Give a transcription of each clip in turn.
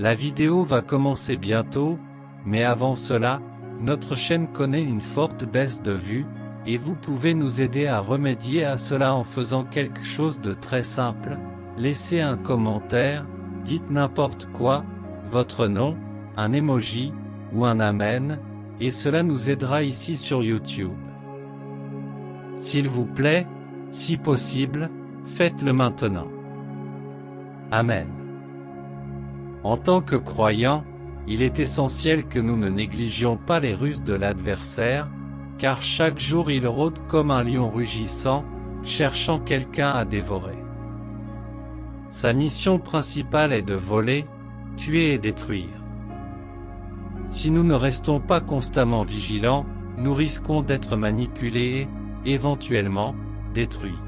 La vidéo va commencer bientôt, mais avant cela, notre chaîne connaît une forte baisse de vues, et vous pouvez nous aider à remédier à cela en faisant quelque chose de très simple. Laissez un commentaire, dites n'importe quoi, votre nom, un emoji, ou un amen, et cela nous aidera ici sur YouTube. S'il vous plaît, si possible, faites-le maintenant. Amen. En tant que croyants, il est essentiel que nous ne négligions pas les ruses de l'adversaire, car chaque jour il rôde comme un lion rugissant, cherchant quelqu'un à dévorer. Sa mission principale est de voler, tuer et détruire. Si nous ne restons pas constamment vigilants, nous risquons d'être manipulés et, éventuellement, détruits.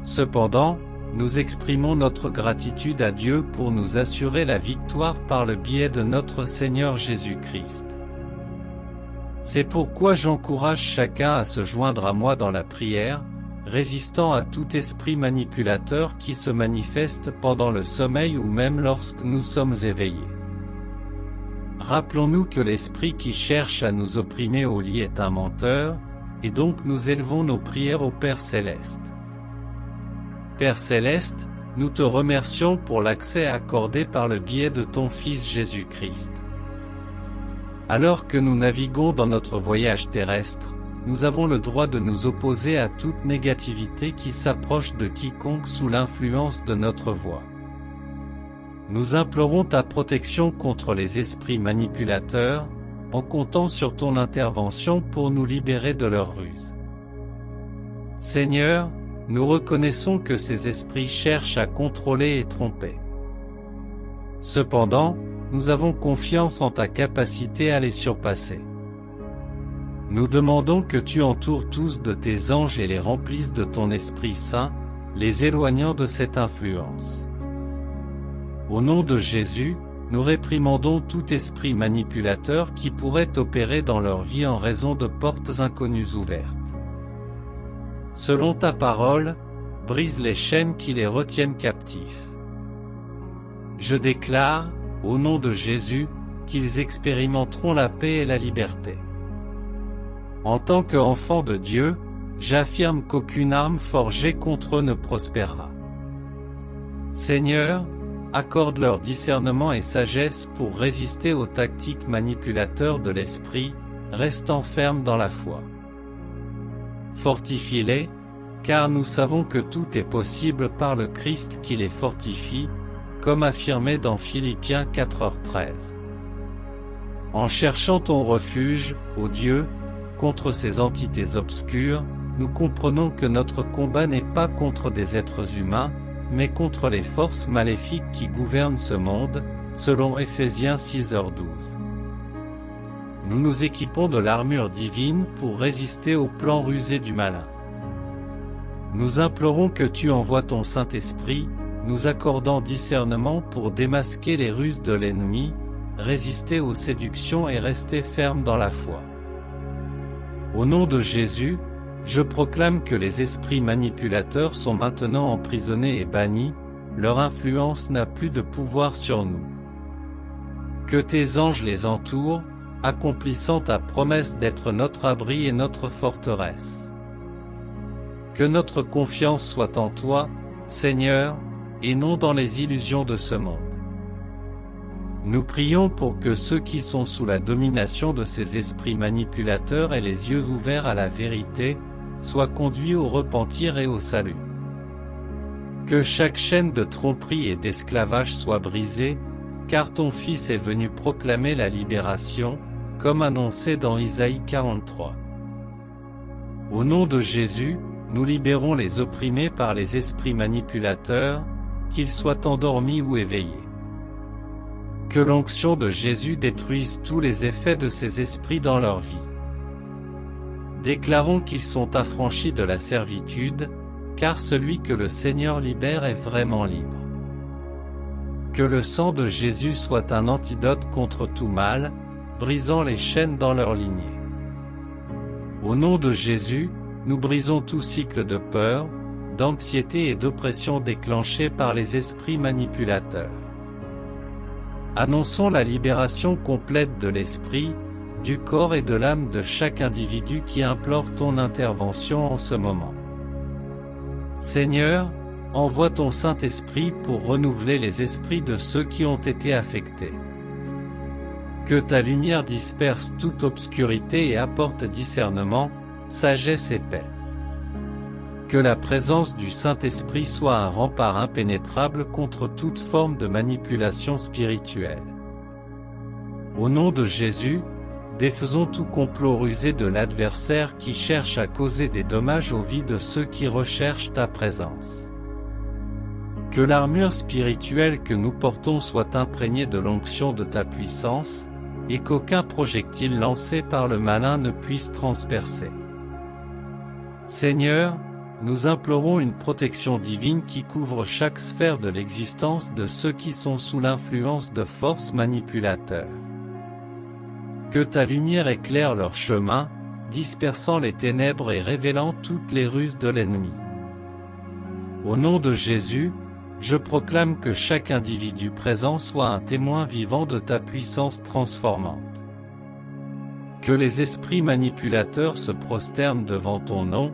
Cependant, nous exprimons notre gratitude à Dieu pour nous assurer la victoire par le biais de notre Seigneur Jésus-Christ. C'est pourquoi j'encourage chacun à se joindre à moi dans la prière, résistant à tout esprit manipulateur qui se manifeste pendant le sommeil ou même lorsque nous sommes éveillés. Rappelons-nous que l'esprit qui cherche à nous opprimer au lit est un menteur, et donc nous élevons nos prières au Père Céleste. Père Céleste, nous te remercions pour l'accès accordé par le biais de ton Fils Jésus-Christ. Alors que nous naviguons dans notre voyage terrestre, nous avons le droit de nous opposer à toute négativité qui s'approche de quiconque sous l'influence de notre voix. Nous implorons ta protection contre les esprits manipulateurs, en comptant sur ton intervention pour nous libérer de leurs ruses. Seigneur, nous reconnaissons que ces esprits cherchent à contrôler et tromper. Cependant, nous avons confiance en ta capacité à les surpasser. Nous demandons que tu entoures tous de tes anges et les remplisses de ton Esprit Saint, les éloignant de cette influence. Au nom de Jésus, nous réprimandons tout esprit manipulateur qui pourrait opérer dans leur vie en raison de portes inconnues ouvertes. Selon ta parole, brise les chaînes qui les retiennent captifs. Je déclare, au nom de Jésus, qu'ils expérimenteront la paix et la liberté. En tant qu'enfants de Dieu, j'affirme qu'aucune arme forgée contre eux ne prospérera. Seigneur, accorde leur discernement et sagesse pour résister aux tactiques manipulateurs de l'esprit, restant fermes dans la foi. Fortifie-les, car nous savons que tout est possible par le Christ qui les fortifie, comme affirmé dans Philippiens 4h13. En cherchant ton refuge, ô Dieu, contre ces entités obscures, nous comprenons que notre combat n'est pas contre des êtres humains, mais contre les forces maléfiques qui gouvernent ce monde, selon Ephésiens 6h12. Nous nous équipons de l'armure divine pour résister aux plans rusés du malin. Nous implorons que tu envoies ton Saint-Esprit, nous accordant discernement pour démasquer les ruses de l'ennemi, résister aux séductions et rester ferme dans la foi. Au nom de Jésus, je proclame que les esprits manipulateurs sont maintenant emprisonnés et bannis, leur influence n'a plus de pouvoir sur nous. Que tes anges les entourent, accomplissant ta promesse d'être notre abri et notre forteresse. Que notre confiance soit en toi, Seigneur, et non dans les illusions de ce monde. Nous prions pour que ceux qui sont sous la domination de ces esprits manipulateurs aient les yeux ouverts à la vérité, soient conduits au repentir et au salut. Que chaque chaîne de tromperie et d'esclavage soit brisée, car ton Fils est venu proclamer la libération, comme annoncé dans Isaïe 43. Au nom de Jésus, nous libérons les opprimés par les esprits manipulateurs, qu'ils soient endormis ou éveillés. Que l'onction de Jésus détruise tous les effets de ces esprits dans leur vie. Déclarons qu'ils sont affranchis de la servitude, car celui que le Seigneur libère est vraiment libre. Que le sang de Jésus soit un antidote contre tout mal, brisant les chaînes dans leur lignée. Au nom de Jésus, nous brisons tout cycle de peur, d'anxiété et d'oppression déclenché par les esprits manipulateurs. Annonçons la libération complète de l'esprit, du corps et de l'âme de chaque individu qui implore ton intervention en ce moment. Seigneur, envoie ton Saint-Esprit pour renouveler les esprits de ceux qui ont été affectés. Que ta lumière disperse toute obscurité et apporte discernement, sagesse et paix. Que la présence du Saint-Esprit soit un rempart impénétrable contre toute forme de manipulation spirituelle. Au nom de Jésus, défaisons tout complot rusé de l'adversaire qui cherche à causer des dommages aux vies de ceux qui recherchent ta présence. Que l'armure spirituelle que nous portons soit imprégnée de l'onction de ta puissance, et qu'aucun projectile lancé par le malin ne puisse transpercer. Seigneur, nous implorons une protection divine qui couvre chaque sphère de l'existence de ceux qui sont sous l'influence de forces manipulateurs. Que ta lumière éclaire leur chemin, dispersant les ténèbres et révélant toutes les ruses de l'ennemi. Au nom de Jésus, je proclame que chaque individu présent soit un témoin vivant de ta puissance transformante. Que les esprits manipulateurs se prosternent devant ton nom,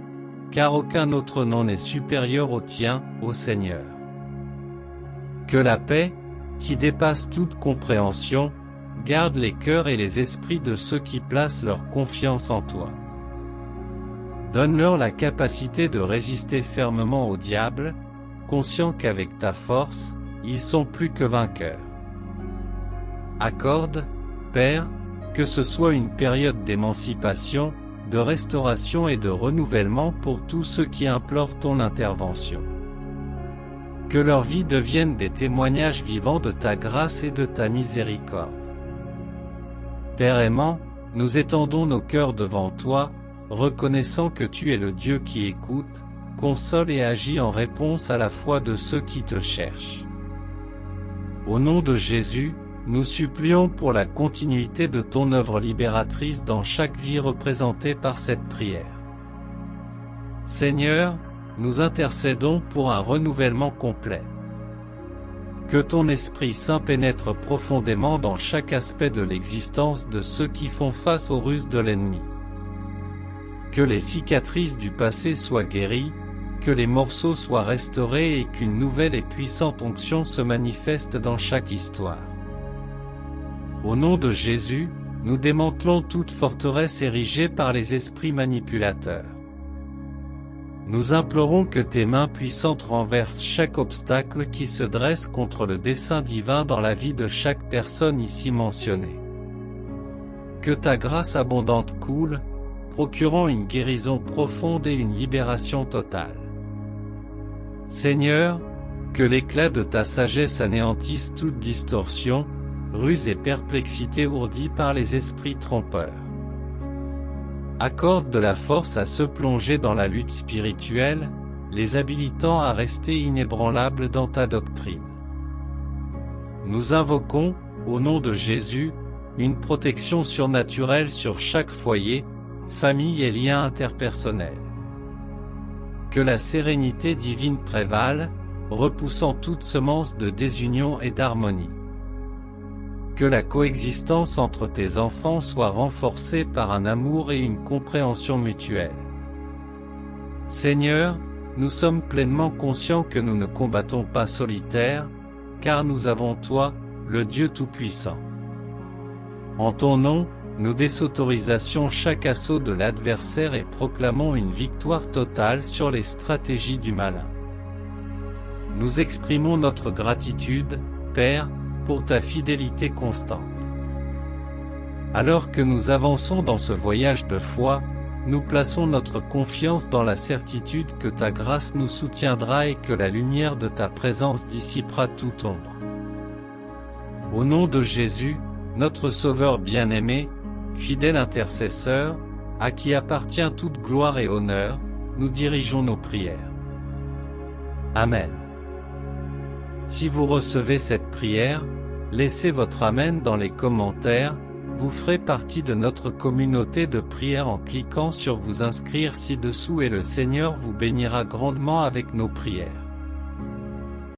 car aucun autre nom n'est supérieur au tien, ô Seigneur. Que la paix, qui dépasse toute compréhension, garde les cœurs et les esprits de ceux qui placent leur confiance en toi. Donne-leur la capacité de résister fermement au diable, conscients qu'avec ta force, ils sont plus que vainqueurs. Accorde, Père, que ce soit une période d'émancipation, de restauration et de renouvellement pour tous ceux qui implorent ton intervention. Que leur vie devienne des témoignages vivants de ta grâce et de ta miséricorde. Père aimant, nous étendons nos cœurs devant toi, reconnaissant que tu es le Dieu qui écoute, console et agit en réponse à la foi de ceux qui te cherchent. Au nom de Jésus, nous supplions pour la continuité de ton œuvre libératrice dans chaque vie représentée par cette prière. Seigneur, nous intercédons pour un renouvellement complet. Que ton Esprit Saint pénètre profondément dans chaque aspect de l'existence de ceux qui font face aux ruses de l'ennemi. Que les cicatrices du passé soient guéries, que les morceaux soient restaurés et qu'une nouvelle et puissante onction se manifeste dans chaque histoire. Au nom de Jésus, nous démantelons toute forteresse érigée par les esprits manipulateurs. Nous implorons que tes mains puissantes renversent chaque obstacle qui se dresse contre le dessein divin dans la vie de chaque personne ici mentionnée. Que ta grâce abondante coule, procurant une guérison profonde et une libération totale. Seigneur, que l'éclat de ta sagesse anéantisse toute distorsion, ruse et perplexité ourdie par les esprits trompeurs. Accorde de la force à se plonger dans la lutte spirituelle, les habilitant à rester inébranlables dans ta doctrine. Nous invoquons, au nom de Jésus, une protection surnaturelle sur chaque foyer, famille et liens interpersonnels. Que la sérénité divine prévale, repoussant toute semence de désunion et d'harmonie. Que la coexistence entre tes enfants soit renforcée par un amour et une compréhension mutuelle. Seigneur, nous sommes pleinement conscients que nous ne combattons pas solitaires, car nous avons toi, le Dieu Tout-Puissant. En ton nom, nous désautorisons chaque assaut de l'adversaire et proclamons une victoire totale sur les stratégies du malin. Nous exprimons notre gratitude, Père, pour ta fidélité constante. Alors que nous avançons dans ce voyage de foi, nous plaçons notre confiance dans la certitude que ta grâce nous soutiendra et que la lumière de ta présence dissipera toute ombre. Au nom de Jésus, notre Sauveur bien-aimé, fidèle intercesseur, à qui appartient toute gloire et honneur, nous dirigeons nos prières. Amen. Si vous recevez cette prière, laissez votre Amen dans les commentaires, vous ferez partie de notre communauté de prière en cliquant sur vous inscrire ci-dessous et le Seigneur vous bénira grandement avec nos prières.